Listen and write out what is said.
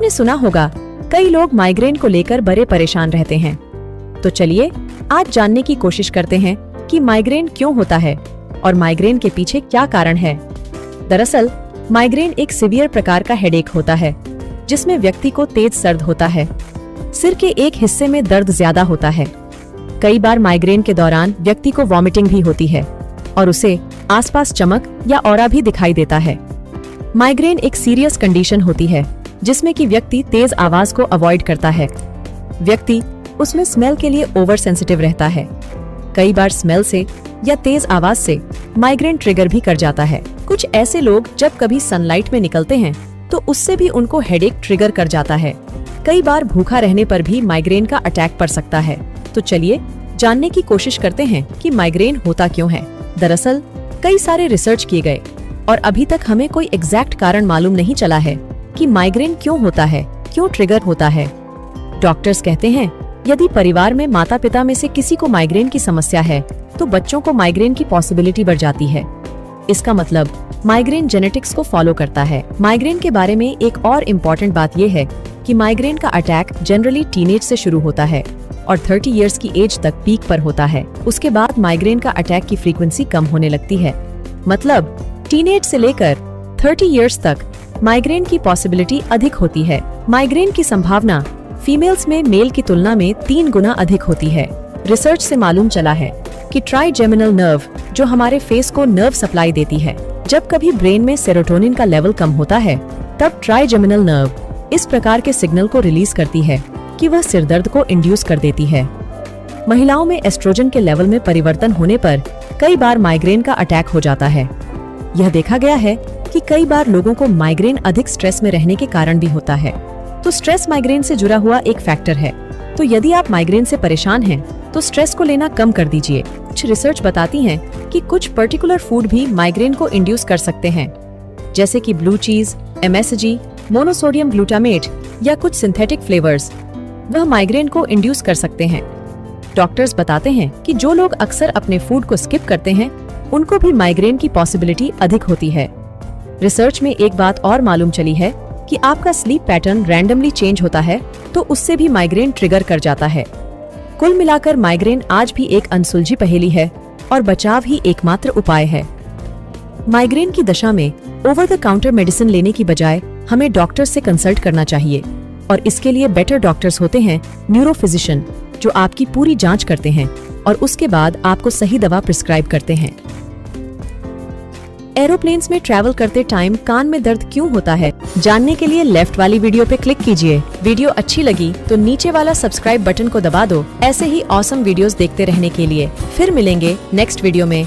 आपने सुना होगा कई लोग माइग्रेन को लेकर बड़े परेशान रहते हैं। तो चलिए आज जानने की कोशिश करते हैं कि माइग्रेन क्यों होता है और माइग्रेन के पीछे क्या कारण है। दरअसल माइग्रेन एक सीवियर प्रकार का हेडेक होता है जिसमें व्यक्ति को तेज दर्द होता है। सिर के एक हिस्से में दर्द ज्यादा होता है। कई बार माइग्रेन के दौरान व्यक्ति को वॉमिटिंग भी होती है और उसे आसपास चमक या ऑरा भी दिखाई देता है। माइग्रेन एक सीरियस कंडीशन होती है जिसमें कि व्यक्ति तेज आवाज को अवॉइड करता है। व्यक्ति उसमें स्मेल के लिए ओवर सेंसिटिव रहता है। कई बार स्मेल से या तेज आवाज से माइग्रेन ट्रिगर भी कर जाता है। कुछ ऐसे लोग जब कभी सनलाइट में निकलते हैं तो उससे भी उनको हेडेक ट्रिगर कर जाता है। कई बार भूखा रहने पर भी माइग्रेन का अटैक पड़ सकता है। तो चलिए जानने की कोशिश करते हैं कि माइग्रेन होता क्यों है। दरअसल कई सारे रिसर्च किए गए और अभी तक हमें कोई एग्जैक्ट कारण मालूम नहीं चला है कि माइग्रेन क्यों होता है, क्यों ट्रिगर होता है। डॉक्टर्स कहते हैं यदि परिवार में माता पिता में से किसी को माइग्रेन की समस्या है तो बच्चों को माइग्रेन की पॉसिबिलिटी बढ़ जाती है। इसका मतलब माइग्रेन जेनेटिक्स को फॉलो करता है। माइग्रेन के बारे में एक और इम्पोर्टेंट बात यह है कि माइग्रेन का अटैक जनरली टीनेज से शुरू होता है और 30 इयर्स की एज तक पीक पर होता है। उसके बाद माइग्रेन का अटैक की फ्रीक्वेंसी कम होने लगती है। मतलब टीनेज से लेकर 30 इयर्स तक माइग्रेन की पॉसिबिलिटी अधिक होती है। माइग्रेन की संभावना फीमेल्स में मेल की तुलना में 3 गुना अधिक होती है। रिसर्च से मालूम चला है कि ट्राइजेमिनल नर्व जो हमारे फेस को नर्व सप्लाई देती है, जब कभी ब्रेन में सेरोटोनिन का लेवल कम होता है तब ट्राइजेमिनल नर्व इस प्रकार के सिग्नल को रिलीज करती है कि वह सिरदर्द को इंड्यूस कर देती है। महिलाओं में एस्ट्रोजन के लेवल में परिवर्तन होने पर कई बार माइग्रेन का अटैक हो जाता है। यह देखा गया है कि कई बार लोगों को माइग्रेन अधिक स्ट्रेस में रहने के कारण भी होता है। तो स्ट्रेस माइग्रेन से जुड़ा हुआ एक फैक्टर है। तो यदि आप माइग्रेन से परेशान हैं, तो स्ट्रेस को लेना कम कर दीजिए। कुछ रिसर्च बताती हैं कि कुछ पर्टिकुलर फूड भी माइग्रेन को इंड्यूस कर सकते हैं, जैसे कि ब्लू चीज, MSG, मोनोसोडियम ग्लूटामेट या कुछ सिंथेटिक फ्लेवर्स, वह माइग्रेन को इंड्यूस कर सकते हैं। डॉक्टर्स बताते हैं कि जो लोग अक्सर अपने फूड को स्किप करते हैं उनको भी माइग्रेन की पॉसिबिलिटी अधिक होती है। रिसर्च में एक बात और मालूम चली है कि आपका स्लीप पैटर्न रैंडमली चेंज होता है तो उससे भी माइग्रेन ट्रिगर कर जाता है। कुल मिलाकर माइग्रेन आज भी एक अनसुलझी पहेली है और बचाव ही एकमात्र उपाय है। माइग्रेन की दशा में ओवर द काउंटर मेडिसिन लेने की बजाय हमें डॉक्टर से कंसल्ट करना चाहिए और इसके लिए बेटर डॉक्टर्स होते हैं न्यूरोफिजिशियन, जो आपकी पूरी जांच करते हैं और उसके बाद आपको सही दवा प्रिस्क्राइब करते हैं। एरोप्लेन्स में ट्रैवल करते टाइम कान में दर्द क्यों होता है, जानने के लिए लेफ्ट वाली वीडियो पे क्लिक कीजिए। वीडियो अच्छी लगी तो नीचे वाला सब्सक्राइब बटन को दबा दो ऐसे ही ऑसम वीडियोस देखते रहने के लिए। फिर मिलेंगे नेक्स्ट वीडियो में।